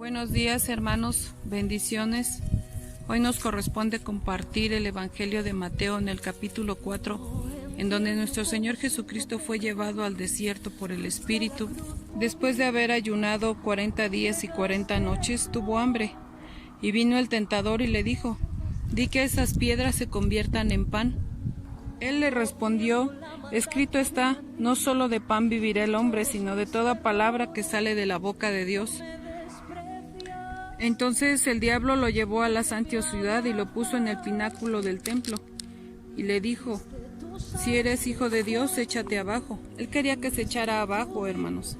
Buenos días, hermanos, bendiciones. Hoy nos corresponde compartir el Evangelio de Mateo en el capítulo 4, en donde nuestro Señor Jesucristo fue llevado al desierto por el Espíritu. Después de haber ayunado 40 días y 40 noches, tuvo hambre, y vino el tentador y le dijo: «Di que esas piedras se conviertan en pan». Él le respondió: «Escrito está, no solo de pan vivirá el hombre, sino de toda palabra que sale de la boca de Dios». Entonces el diablo lo llevó a la santa ciudad y lo puso en el pináculo del templo, y le dijo: «Si eres hijo de Dios, échate abajo». Él quería que se echara abajo, hermanos,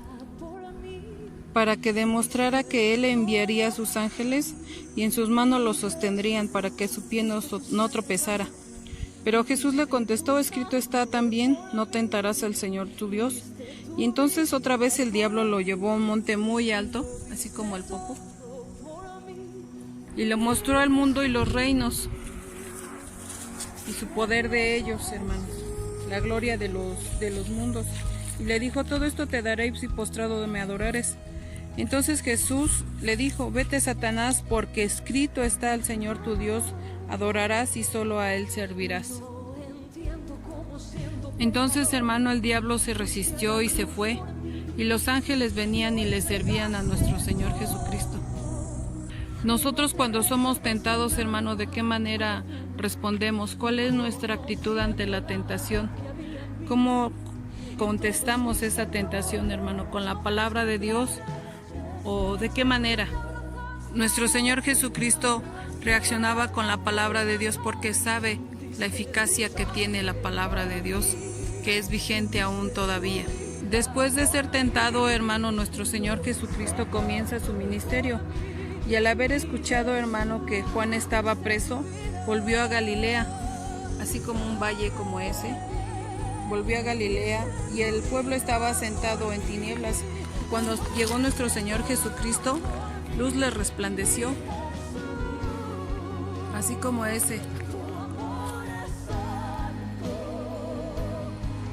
para que demostrara que él enviaría a sus ángeles y en sus manos lo sostendrían para que su pie no tropezara. Pero Jesús le contestó: «Escrito está también, no tentarás al Señor tu Dios». Y entonces otra vez el diablo lo llevó a un monte muy alto, así como el Popo, y le mostró al mundo y los reinos y su poder de ellos, hermanos, la gloria de los mundos. Y le dijo: «Todo esto te daré si postrado me adorares». Entonces Jesús le dijo: «Vete, Satanás, porque escrito está: al Señor tu Dios adorarás y solo a Él servirás». Entonces, hermano, el diablo se resistió y se fue, y los ángeles venían y le servían a nuestro Señor Jesucristo. Nosotros, cuando somos tentados, hermano, ¿de qué manera respondemos? ¿Cuál es nuestra actitud ante la tentación? ¿Cómo contestamos esa tentación, hermano? ¿Con la palabra de Dios o de qué manera? Nuestro Señor Jesucristo reaccionaba con la palabra de Dios porque sabe la eficacia que tiene la palabra de Dios, que es vigente aún todavía. Después de ser tentado, hermano, nuestro Señor Jesucristo comienza su ministerio. Y al haber escuchado, hermano, que Juan estaba preso, volvió a Galilea, así como un valle como ese. Volvió a Galilea y el pueblo estaba sentado en tinieblas. Cuando llegó nuestro Señor Jesucristo, luz le resplandeció, así como ese.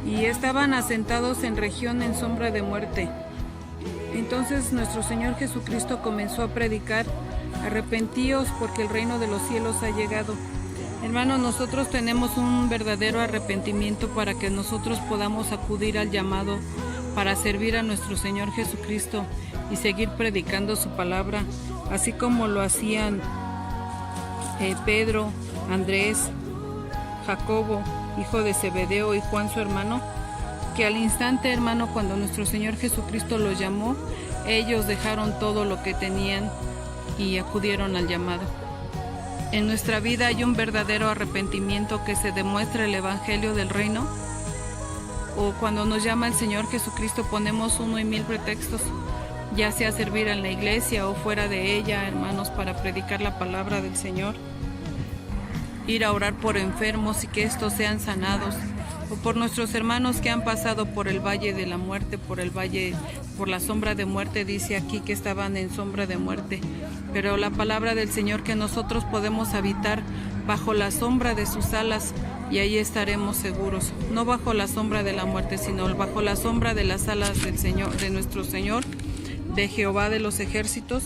Y estaban asentados en región en sombra de muerte. Entonces nuestro Señor Jesucristo comenzó a predicar: «Arrepentíos, porque el reino de los cielos ha llegado». Hermanos, nosotros tenemos un verdadero arrepentimiento para que nosotros podamos acudir al llamado para servir a nuestro Señor Jesucristo y seguir predicando su palabra, así como lo hacían Pedro, Andrés, Jacobo, hijo de Zebedeo, y Juan su hermano, que al instante, hermano, cuando nuestro Señor Jesucristo los llamó, ellos dejaron todo lo que tenían y acudieron al llamado. En nuestra vida hay un verdadero arrepentimiento que se demuestra el Evangelio del Reino, o cuando nos llama el Señor Jesucristo ponemos 1 y 1000 pretextos, ya sea servir en la iglesia o fuera de ella, hermanos, para predicar la palabra del Señor, ir a orar por enfermos y que estos sean sanados, o por nuestros hermanos que han pasado por el valle de la muerte, por la sombra de muerte. Dice aquí que estaban en sombra de muerte, pero la palabra del Señor, que nosotros podemos habitar bajo la sombra de sus alas, y ahí estaremos seguros, no bajo la sombra de la muerte, sino bajo la sombra de las alas del Señor, de nuestro Señor, de Jehová de los ejércitos.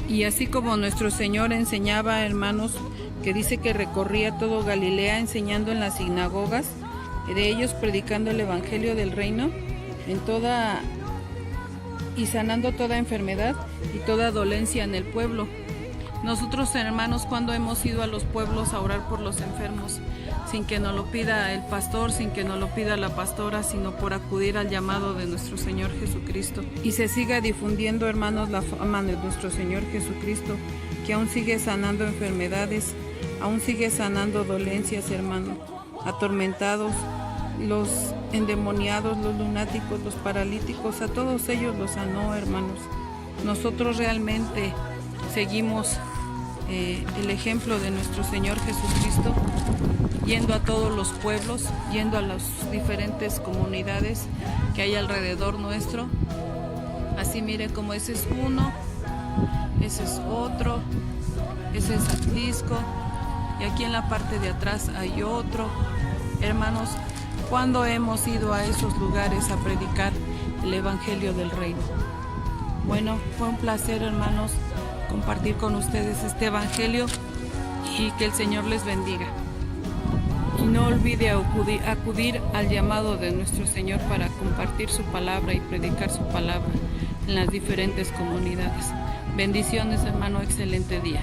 Y así como nuestro Señor enseñaba, hermanos, que dice que recorría todo Galilea enseñando en las sinagogas de ellos, predicando el Evangelio del Reino y sanando toda enfermedad y toda dolencia en el pueblo. Nosotros, hermanos, cuando hemos ido a los pueblos a orar por los enfermos, sin que nos lo pida el pastor, sin que nos lo pida la pastora, sino por acudir al llamado de nuestro Señor Jesucristo, y se siga difundiendo, hermanos, la fama de nuestro Señor Jesucristo, que aún sigue sanando enfermedades, aún sigue sanando dolencias, hermano, atormentados, los endemoniados, los lunáticos, los paralíticos, a todos ellos los sanó, hermanos. Nosotros realmente seguimos el ejemplo de nuestro Señor Jesucristo, yendo a todos los pueblos, yendo a las diferentes comunidades que hay alrededor nuestro. Así mire, como ese es uno, ese es otro, ese es Atlisco, y aquí en la parte de atrás hay otro. Hermanos, ¿cuándo hemos ido a esos lugares a predicar el Evangelio del Reino? Bueno, fue un placer, hermanos, compartir con ustedes este evangelio y que el Señor les bendiga. Y no olvide acudir al llamado de nuestro Señor para compartir su palabra y predicar su palabra en las diferentes comunidades. Bendiciones, hermano, excelente día.